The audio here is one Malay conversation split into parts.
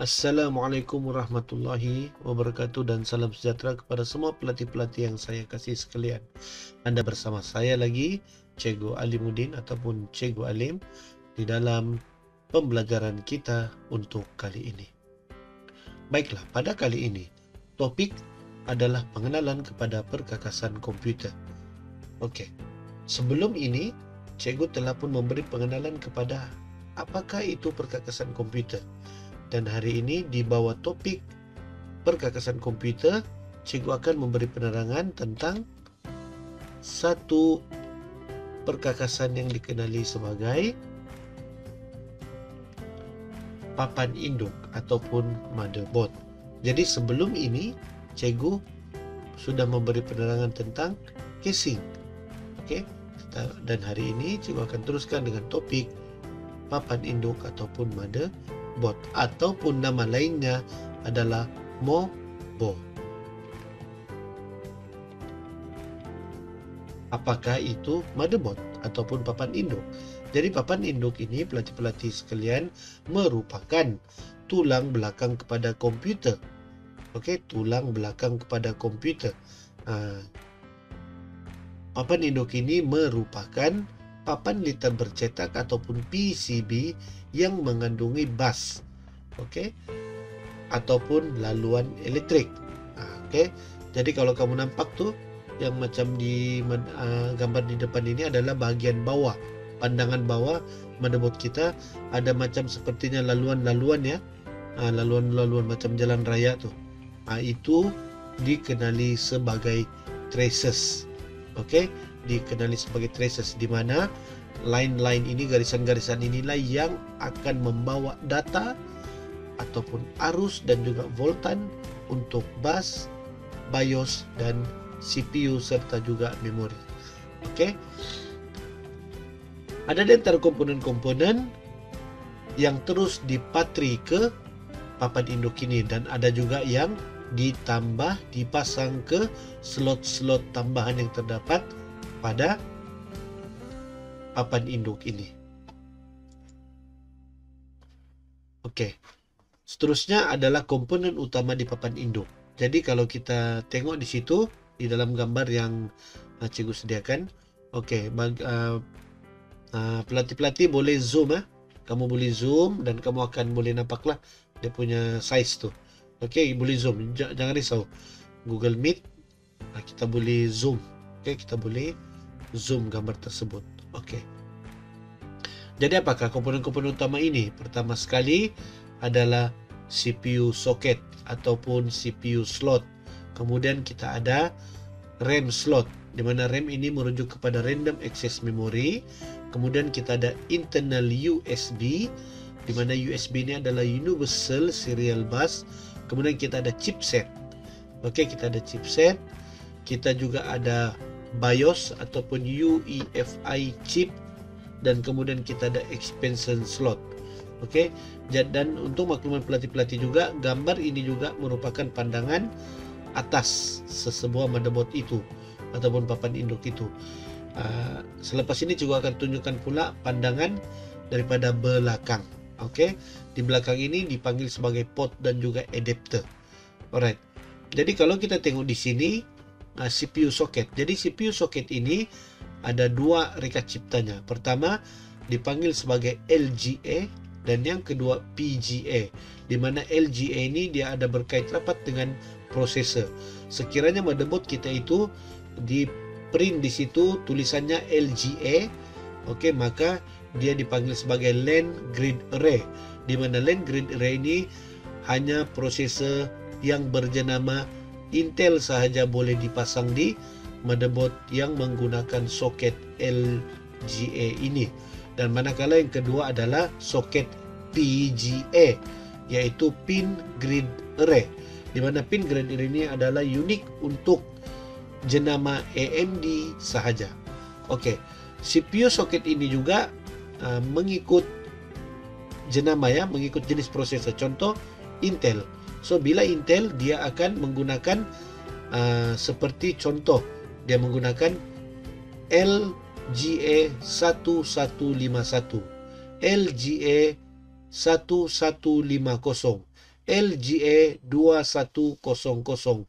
Assalamualaikum warahmatullahi wabarakatuh dan salam sejahtera kepada semua pelatih-pelatih yang saya kasih sekalian. Anda bersama saya lagi, Cikgu Alimuddin ataupun Cikgu Alim di dalam pembelajaran kita untuk kali ini. Baiklah, pada kali ini topik adalah pengenalan kepada perkakasan komputer. Okey. Sebelum ini, Cikgu telah pun memberi pengenalan kepada apakah itu perkakasan komputer. Dan hari ini di bawah topik perkakasan komputer, Cikgu akan memberi penerangan tentang satu perkakasan yang dikenali sebagai papan induk ataupun motherboard. Jadi sebelum ini, Cikgu sudah memberi penerangan tentang casing. Okey. Dan hari ini Cikgu akan teruskan dengan topik papan induk ataupun motherboard ataupun nama lainnya adalah MOBO. Apakah itu motherboard ataupun papan induk? Jadi papan induk ini, pelatih-pelatih sekalian, merupakan tulang belakang kepada komputer. Okey, tulang belakang kepada komputer. Papan induk ini merupakan papan litar bercetak ataupun PCB yang mengandungi bus, okey, ataupun laluan elektrik. Okey. Jadi kalau kamu nampak tu yang macam di gambar di depan ini adalah bahagian bawah, pandangan bawah motherboard kita ada macam sepertinya laluan-laluan ya. Laluan-laluan macam jalan raya tu. Itu dikenali sebagai traces. Okey, dikenali sebagai traces, di mana line-line ini, garisan-garisan inilah yang akan membawa data ataupun arus dan juga voltan untuk bus, BIOS dan CPU serta juga memori. Okey. Ada di antara komponen-komponen yang terus dipatri ke papan induk ini dan ada juga yang ditambah, dipasang ke slot-slot tambahan yang terdapat pada papan induk ini. Okey. Seterusnya adalah komponen utama di papan induk. Jadi kalau kita tengok di situ di dalam gambar yang Cikgu sediakan. Okey, pelatih-pelatih boleh zoom . Kamu boleh zoom dan kamu akan boleh nampaklah dia punya size tu. Okey, boleh zoom. Jangan risau. Google Meet kita boleh zoom. Okey, kita boleh zoom gambar tersebut. Okey. Jadi apakah komponen-komponen utama ini? Pertama sekali adalah CPU socket ataupun CPU slot. Kemudian kita ada RAM slot, di mana RAM ini merujuk kepada random access memory. Kemudian kita ada internal USB, di mana USB ini adalah universal serial bus. Kemudian kita ada chipset. Okey, kita ada chipset. Kita juga ada BIOS ataupun UEFI chip, dan kemudian kita ada expansion slot. Okey, dan untuk makluman pelatih-pelatih juga, gambar ini juga merupakan pandangan atas sesebuah motherboard itu ataupun papan induk itu. Selepas ini juga akan tunjukkan pula pandangan daripada belakang. Okey, di belakang ini dipanggil sebagai port dan juga adapter. Alright. Jadi kalau kita tengok di sini CPU socket. Jadi CPU socket ini ada dua reka ciptanya. Pertama dipanggil sebagai LGA dan yang kedua PGA. Di mana LGA ini dia ada berkait rapat dengan prosesor. Sekiranya motherboard kita itu di print di situ tulisannya LGA, okey, maka dia dipanggil sebagai Land Grid Array, di mana Land Grid Array ini hanya prosesor yang berjenama Intel sahaja boleh dipasang di motherboard yang menggunakan soket LGA ini. Dan manakala yang kedua adalah soket PGA, iaitu Pin Grid Array, di mana Pin Grid Array ini adalah unik untuk jenama AMD sahaja. Okey, CPU soket ini juga mengikut jenama ya, mengikut jenis prosesor. Contoh Intel. So bila Intel dia akan menggunakan seperti contoh dia menggunakan LGA 1151, LGA 1150, LGA 2100,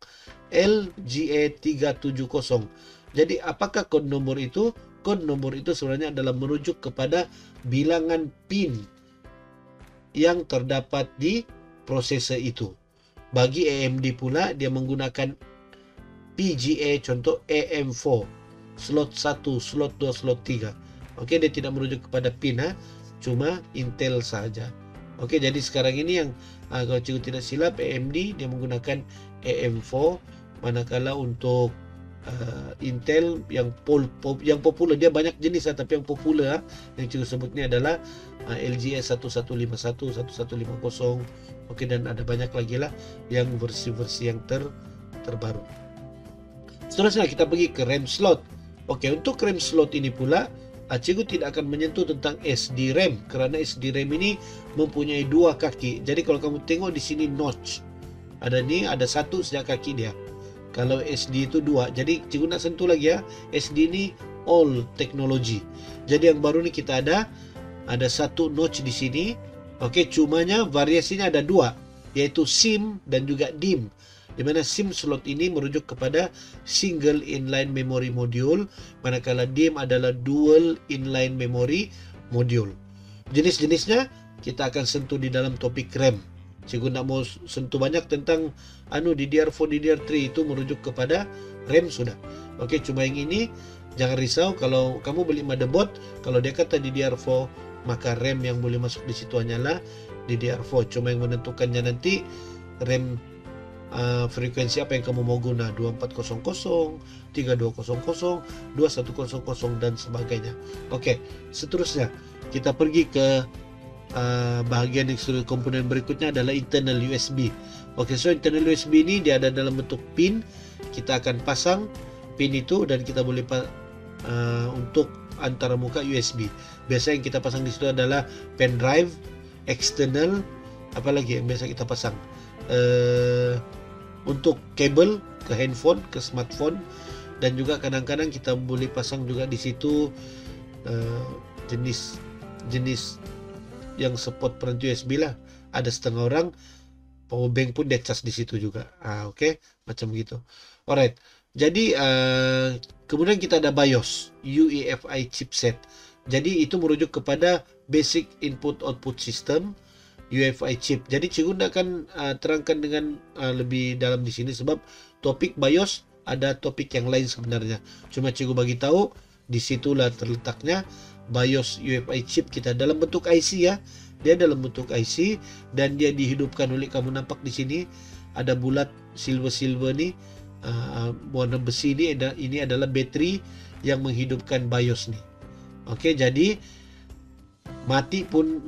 LGA 370. Jadi apakah kode nomor itu? Kode nomor itu sebenarnya adalah merujuk kepada bilangan PIN yang terdapat di prosesor itu. Bagi AMD pula, dia menggunakan PGA, contoh AM4, slot 1, slot 2, slot 3. Oke, dia tidak merujuk kepada PIN, cuma Intel saja. Oke, jadi sekarang ini yang kalau cikgu tidak silap, AMD dia menggunakan AM4, manakala untuk Intel yang popular, dia banyak jenis tapi yang popular yang cikgu sebut ni adalah LGA 1151, 1150. Oke, dan ada banyak lagi lah yang versi-versi yang terbaru. Seterusnya kita pergi ke RAM slot. Oke, untuk RAM slot ini pula cikgu tidak akan menyentuh tentang SDRAM kerana SDRAM ini mempunyai dua kaki. Jadi kalau kamu tengok di sini notch, ada satu sejak kaki dia. Kalau SD itu dua. Jadi cikgu nak sentuh lagi ya. SD ini all technology. Jadi yang baru ni kita ada satu notch di sini. Oke, cumanya variasinya ada dua, yaitu SIM dan juga DIMM. Di mana SIM slot ini merujuk kepada single inline memory module, manakala DIMM adalah dual inline memory module. Jenis-jenisnya kita akan sentuh di dalam topik RAM. Cikgu nak mau sentuh banyak tentang DDR4, DDR3 itu merujuk kepada RAM sudah. Oke, cuma yang ini jangan risau kalau kamu beli motherboard, kalau dia kata DDR4, maka RAM yang boleh masuk di situ hanyalah DDR4. Cuma yang menentukannya nanti RAM frekuensi apa yang kamu mau guna, 2400, 3200, 2100 dan sebagainya. Oke, seterusnya kita pergi ke bahagian eksternal komponen berikutnya adalah internal USB. Oke, so internal USB ini dia ada dalam bentuk pin. Kita akan pasang pin itu dan kita boleh untuk antara muka USB. Biasa yang kita pasang di situ adalah pen drive, external, apa lagi yang biasa kita pasang? Untuk kabel ke handphone, ke smartphone, dan juga kadang-kadang kita boleh pasang juga di situ jenis yang support peranti USB lah. Ada setengah orang power bank pun dia cas di situ juga. Oke, macam gitu. Alright. Jadi kemudian kita ada BIOS, UEFI chipset. Jadi itu merujuk kepada Basic Input Output System, UEFI chip. Jadi cikgu akan terangkan dengan lebih dalam di sini sebab topik BIOS ada topik yang lain sebenarnya. Cuma cikgu bagi tahu di situlah terletaknya BIOS UEFI chip kita dalam bentuk IC ya. Dia dalam bentuk IC dan dia dihidupkan oleh, kamu nampak di sini ada bulat silver ni, warna besi ni. Ini adalah bateri yang menghidupkan BIOS ni. Oke, jadi mati pun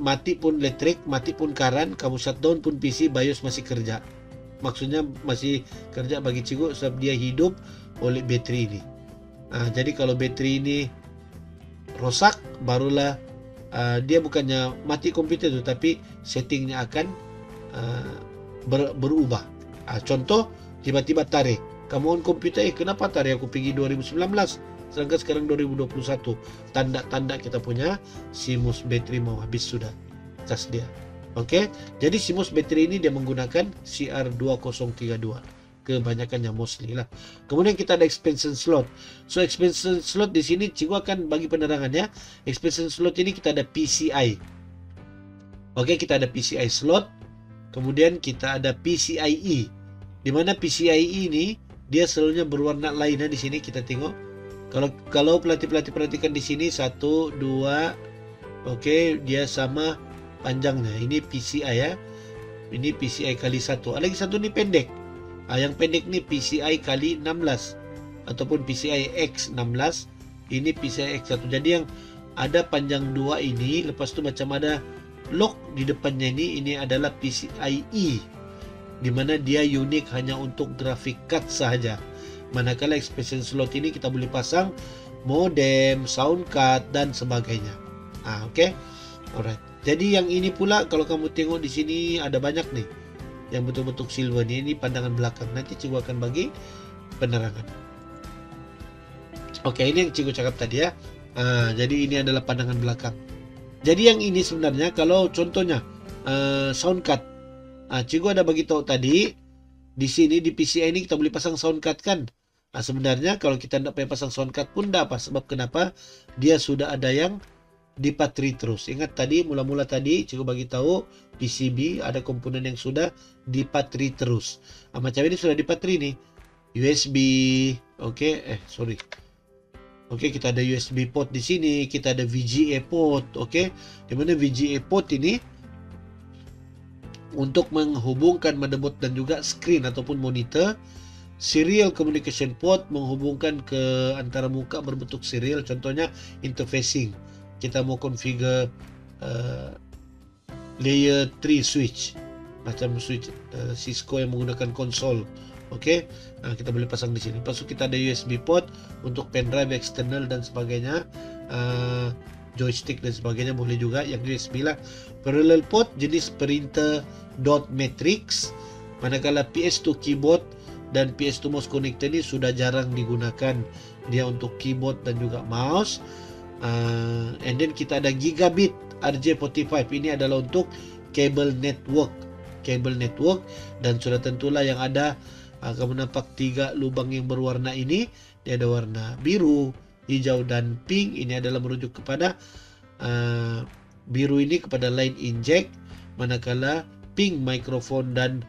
listrik, mati pun karan, kamu shutdown pun PC, BIOS masih kerja. Maksudnya masih kerja bagi cikgu sebab dia hidup oleh bateri ini. Jadi kalau bateri ini rosak, barulah dia bukannya mati komputer itu, tapi settingnya akan berubah. Contoh, tiba-tiba tarik. Kamu on komputer, kenapa tarik? Aku pergi 2019, sedangkan sekarang 2021. Tanda-tanda kita punya CMOS bateri mau habis sudah cas dia. Oke, jadi CMOS bateri ini dia menggunakan CR2032. Kebanyakannya mostly lah. Kemudian kita ada expansion slot. So expansion slot di sini cikgu akan bagi penerangan ya. Expansion slot ini kita ada PCI. Oke, kita ada PCI slot. Kemudian kita ada PCIe. Di mana PCIe ini dia selalunya berwarna lain di sini kita tengok. Kalau pelatih perhatikan di sini 1, 2. Oke, dia sama panjangnya. Ini PCI ya. Ini PCI kali 1. Ada lagi satu ni pendek. Yang pendek ni PCI kali 16 ataupun PCI X16. Ini PCI X1. Jadi yang ada panjang 2 ini, lepas tu macam ada lock di depannya ini adalah PCIe, di mana dia unik hanya untuk graphic card sahaja. Manakala expansion slot ini kita boleh pasang modem, sound card dan sebagainya. Oke. Alright. Jadi yang ini pula kalau kamu tengok di sini ada banyak nih yang betul-betul silver ni. Ini pandangan belakang. Nanti cikgu akan bagi penerangan. Oke, ini yang cikgu cakap tadi ya. Jadi ini adalah pandangan belakang. Jadi yang ini sebenarnya kalau contohnya sound card. Cikgu ada bagi tahu tadi di sini di PCI ini kita boleh pasang sound card kan. Sebenarnya kalau kita tidak payah pasang sound card pun dah apa. Sebab kenapa? Dia sudah ada yang dipatri terus. Ingat tadi mula-mula tadi cikgu bagi tahu PCB ada komponen yang sudah dipatri terus. Macam ini sudah dipatri nih. USB, Oke, kita ada USB port di sini, kita ada VGA port, di mana VGA port ini untuk menghubungkan motherboard dan juga screen ataupun monitor. Serial communication port menghubungkan ke antara muka berbentuk serial, contohnya interfacing. Kita mau configure layer 3 switch, macam switch Cisco yang menggunakan konsol. Kita boleh pasang di sini. Lepas itu kita ada USB port untuk pendrive eksternal dan sebagainya, joystick dan sebagainya boleh juga yang USB lah. Parallel port jenis printer dot matrix, manakala PS2 keyboard dan PS2 mouse connector ini sudah jarang digunakan, dia untuk keyboard dan juga mouse. And then kita ada gigabit RJ45, ini adalah untuk cable network, dan sudah tentulah yang ada kamu nampak 3 lubang yang berwarna ini, dia ada warna biru, hijau dan pink. Ini adalah merujuk kepada biru ini kepada line inject, manakala pink mikrofon dan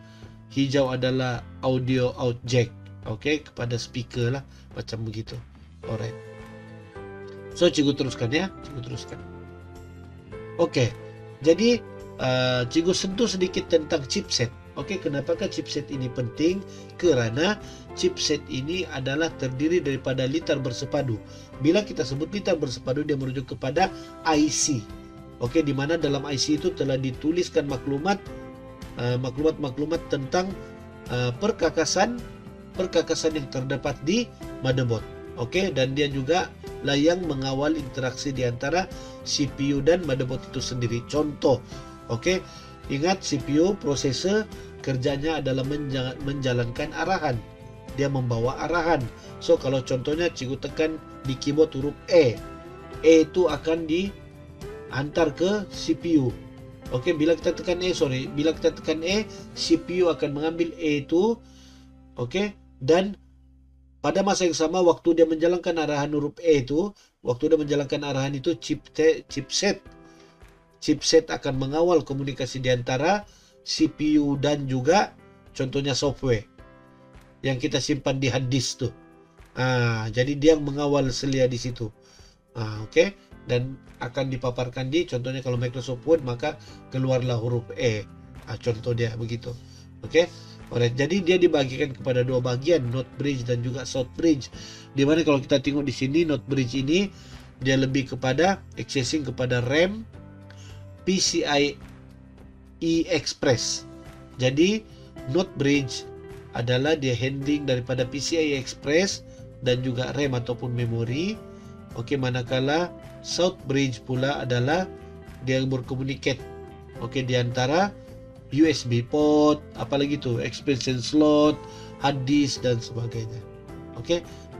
hijau adalah audio out jack, kepada speaker lah, macam begitu. Alright, so cikgu teruskan ya, jadi cikgu sentuh sedikit tentang chipset. Kenapakah chipset ini penting? Kerana chipset ini adalah terdiri daripada litar bersepadu. Bila kita sebut litar bersepadu, dia merujuk kepada IC. Di mana dalam IC itu telah dituliskan maklumat tentang perkakasan yang terdapat di motherboard. Dan dia juga lah yang mengawal interaksi di antara CPU dan motherboard itu sendiri. Contoh, ingat CPU prosesor kerjanya adalah menjalankan arahan. Dia membawa arahan. So kalau contohnya cikgu tekan di keyboard huruf E itu akan dihantar ke CPU. Bila kita tekan E, CPU akan mengambil E itu, dan pada masa yang sama waktu dia menjalankan arahan huruf E itu, chipset akan mengawal komunikasi di antara CPU dan juga contohnya software yang kita simpan di hard disk tuh. Jadi dia mengawal selia di situ. Dan akan dipaparkan di, contohnya kalau Microsoft Word maka keluarlah huruf E. Contoh dia begitu. Alright, jadi dia dibagikan kepada dua bagian, North Bridge dan juga South Bridge. Di mana kalau kita tengok di sini North Bridge ini dia lebih kepada accessing kepada RAM, PCIe Express. Jadi North Bridge adalah dia handling daripada PCIe Express dan juga RAM ataupun memori. Manakala South Bridge pula adalah dia berkomunikasi di antara USB port, apalagi tu expansion slot, hard disk dan sebagainya.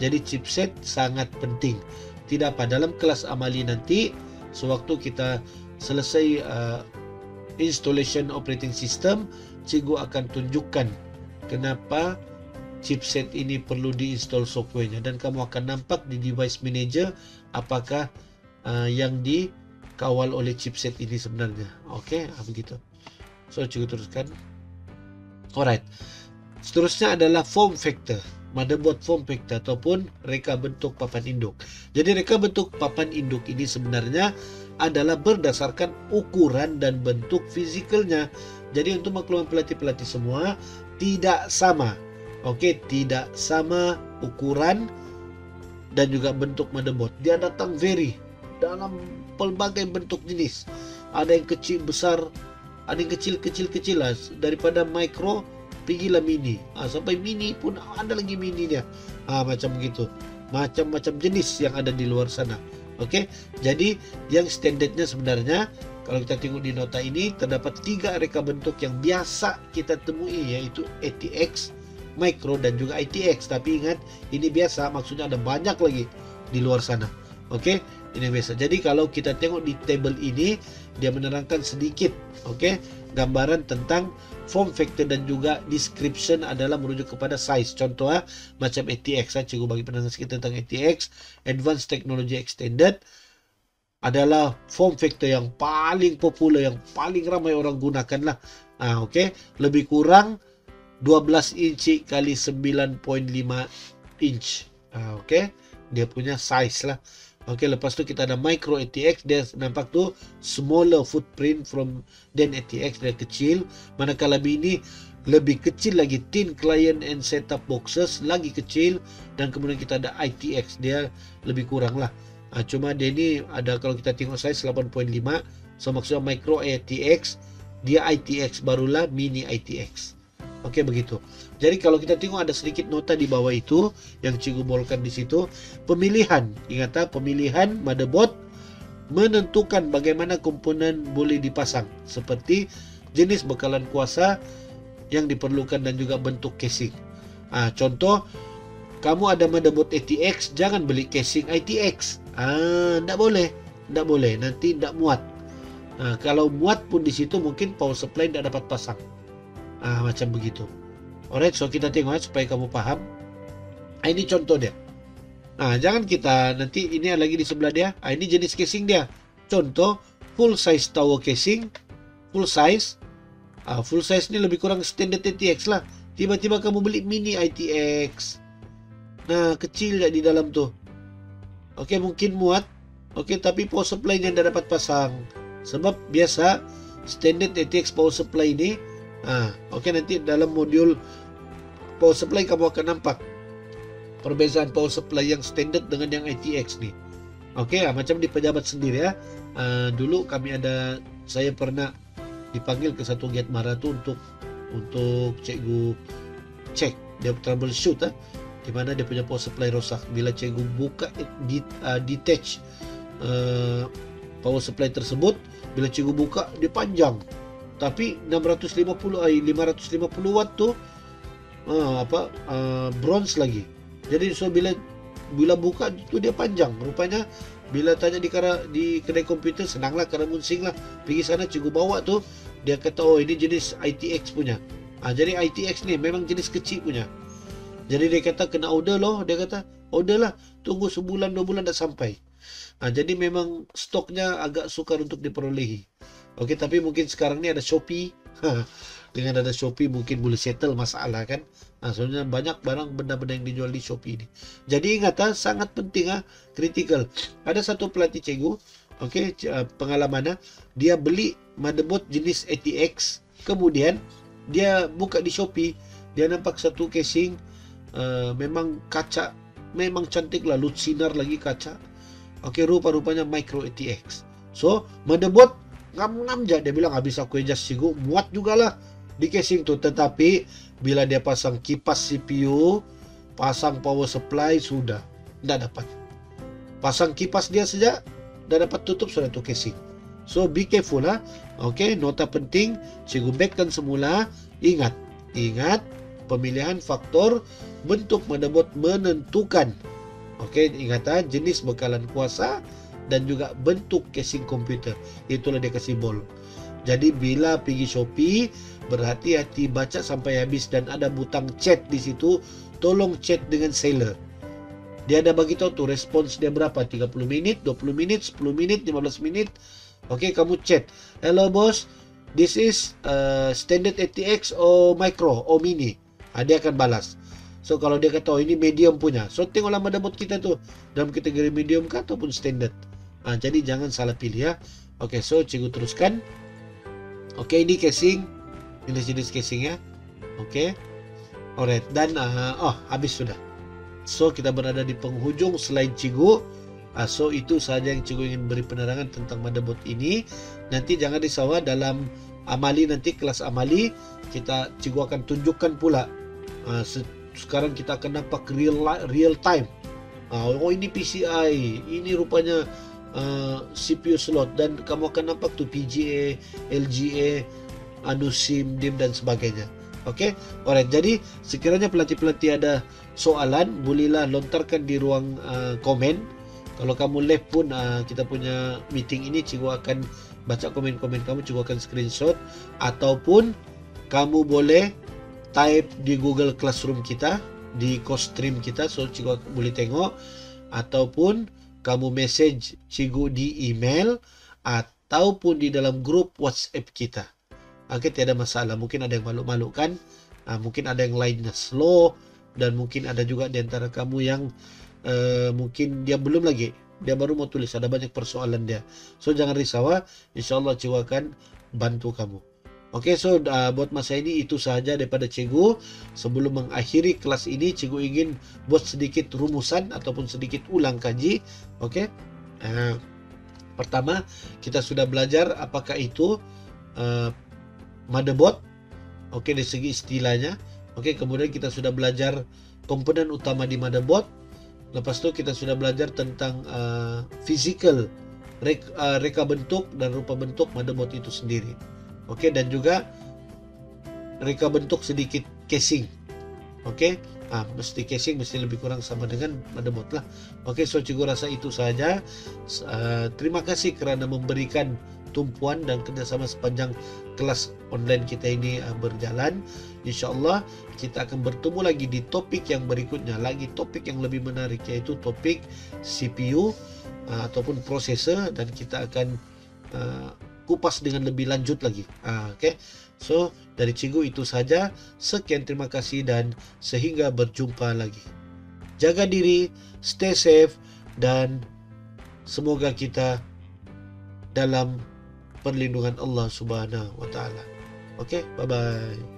Jadi chipset sangat penting. Tidak apa, dalam kelas amali nanti sewaktu kita selesai installation operating system, cikgu akan tunjukkan kenapa chipset ini perlu diinstal softwarenya, dan kamu akan nampak di device manager apakah yang dikawal oleh chipset ini sebenarnya. Begitu. So cikgu teruskan. Alright, seterusnya adalah form factor, motherboard form factor ataupun reka bentuk papan induk. Jadi reka bentuk papan induk ini sebenarnya adalah berdasarkan ukuran dan bentuk fizikalnya. Jadi untuk makluman pelatih-pelatih semua tidak sama. Tidak sama ukuran dan juga bentuk motherboard. Dia datang vary dalam pelbagai bentuk jenis. Ada yang kecil besar, ada yang kecil lah, daripada micro pergilah mini. Sampai mini pun ada lagi mini dia. Macam begitu. Macam-macam jenis yang ada di luar sana. Jadi yang standardnya sebenarnya kalau kita tengok di nota ini terdapat 3 reka bentuk yang biasa kita temui, yaitu ATX, Micro dan juga ITX. Tapi ingat, ini biasa, maksudnya ada banyak lagi di luar sana. Ini biasa. Jadi kalau kita tengok di table ini, dia menerangkan sedikit gambaran tentang form factor dan juga description adalah merujuk kepada size. Contoh macam ATX cikgu bagi pendengar sikit tentang ATX, Advanced Technology Extended, adalah form factor yang paling popular, yang paling ramai orang gunakan lah. Okey, lebih kurang 12 inci kali 9.5 inch. Okey, dia punya size lah. Okey, lepas tu kita ada micro ATX, dia nampak tu smaller footprint from than ATX, dia kecil. Manakala mini lebih kecil lagi, thin client and setup boxes lagi kecil, dan kemudian kita ada ITX, dia lebih kurang lah. Cuma dia ni ada, kalau kita tengok size 8.5, so maksudnya micro ATX, dia ITX barulah mini ITX. Okey, begitu. Jadi kalau kita tengok ada sedikit nota di bawah itu yang cikgu bolkan di situ, pemilihan, ingat pemilihan motherboard menentukan bagaimana komponen boleh dipasang, seperti jenis bekalan kuasa yang diperlukan dan juga bentuk casing. Contoh, kamu ada motherboard ATX, jangan beli casing ITX. Tak boleh, nanti tak muat. Kalau muat pun di situ mungkin power supply tidak dapat pasang. Macam begitu. Alright, so kita tengok supaya kamu paham. Ini contoh dia. Jangan kita nanti ini lagi di sebelah dia. Ini jenis casing dia. Contoh full size tower casing, full size. Full size ni lebih kurang standard ATX lah. Tiba-tiba kamu beli mini ITX. Kecil je di dalam tu. Okey, mungkin muat. Okey, tapi power supply-nya tidak dapat pasang. Sebab biasa standard ATX power supply ni, okey, nanti dalam modul power supply kamu akan nampak perbezaan power supply yang standard dengan yang ITX ni. Okey, macam di pejabat sendiri dulu saya pernah dipanggil ke satu Get Mara tu untuk cikgu cek dia troubleshoot di mana dia punya power supply rosak. Bila cikgu buka detach power supply tersebut, bila cikgu buka dia panjang, tapi 550 watt tu bronze lagi. Jadi so bila buka tu dia panjang. Rupanya bila tanya di kedai komputer, senanglah kerana munsing lah. Pergi sana cikgu bawa tu, dia kata ini jenis ITX punya. Jadi ITX ni memang jenis kecil punya. Jadi dia kata kena order loh. Dia kata order lah, tunggu sebulan 2 bulan dah sampai. Jadi memang stoknya agak sukar untuk diperolehi. Okey, tapi mungkin sekarang ni ada Shopee. Dengan ada Shopee mungkin boleh settle masalah kan. Sebenarnya banyak barang benda-benda yang dijual di Shopee ni. Jadi ingat sangat penting kritikal. Ada satu pelatih cikgu, okey, pengalaman dia beli motherboard jenis ATX, kemudian dia buka di Shopee, dia nampak satu casing memang kaca, memang cantik lah, lut sinar lagi kaca. Okey, rupa-rupanya micro ATX. So, motherboard ngam-ngam je, dia bilang habis aku adjust cikgu, muat jugalah di casing tu, tetapi bila dia pasang kipas CPU, pasang power supply, sudah tidak dapat. Pasang kipas dia saja dah dapat tutup sudah tu casing. So be careful Okey, nota penting cikgu backkan semula. Ingat pemilihan faktor bentuk motherboard menentukan. Okey, ingat jenis bekalan kuasa dan juga bentuk casing komputer. Itulah dia kasih bol. Jadi bila pergi Shopee, berhati-hati baca sampai habis, dan ada butang chat di situ. Tolong chat dengan seller. Dia ada bagi tahu tu respons dia berapa, 30 minit, 20 minit, 10 minit, 15 minit. Okey, kamu chat. Hello boss, this is standard ATX or micro or mini. Dia akan balas. So kalau dia kata ini medium punya, so tengoklah motherboard kita tu dalam kategori medium kah ataupun standard. Jadi jangan salah pilih Okey, so cikgu teruskan. Okey, ini casing, jenis-jenis casing Okey, alright, dan habis sudah. So kita berada di penghujung slide cikgu. So itu sahaja yang cikgu ingin beri penerangan tentang motherboard ini. Nanti jangan risau dalam amali, nanti kelas amali cikgu akan tunjukkan pula. Sekarang kita akan nampak real time. Ini PCI, ini rupanya CPU slot, dan kamu akan nampak tu PGA, LGA, SIM, DIMM dan sebagainya. Okey, alright. Jadi sekiranya pelatih-pelatih ada soalan, bolehlah lontarkan di ruang komen. Kalau kamu live pun kita punya meeting ini cikgu akan baca komen-komen kamu, cikgu akan screenshot, ataupun kamu boleh type di Google Classroom kita, di course stream kita, so cikgu boleh tengok, ataupun kamu message cikgu di email ataupun di dalam grup WhatsApp kita. Okey, tiada masalah. Mungkin ada yang malu-malu kan, mungkin ada yang lainnya slow, dan mungkin ada juga di antara kamu yang mungkin dia belum lagi, dia baru mau tulis, ada banyak persoalan dia. So jangan risau, insyaallah cikgu akan bantu kamu. Okey, so buat masa ini itu sahaja daripada cikgu. Sebelum mengakhiri kelas ini, cikgu ingin buat sedikit rumusan ataupun sedikit ulang kaji. Okey, pertama kita sudah belajar apakah itu motherboard. Okey, dari segi istilahnya. Okey, kemudian kita sudah belajar komponen utama di motherboard. Lepas tu kita sudah belajar tentang physical, reka bentuk dan rupa bentuk motherboard itu sendiri. Okey, dan juga reka bentuk sedikit casing. Okey, mesti casing mesti lebih kurang sama dengan motherboard lah. Okey, so cikgu rasa itu sahaja. Terima kasih kerana memberikan tumpuan dan kerjasama sepanjang kelas online kita ini berjalan. InsyaAllah kita akan bertemu lagi di topik yang berikutnya, lagi topik yang lebih menarik, iaitu topik CPU ataupun prosesor, dan kita akan kupas dengan lebih lanjut lagi. Okey, so dari cikgu itu saja. Sekian, terima kasih dan sehingga berjumpa lagi. Jaga diri, stay safe, dan semoga kita dalam perlindungan Allah Subhanahu wa taala. Okey, bye bye.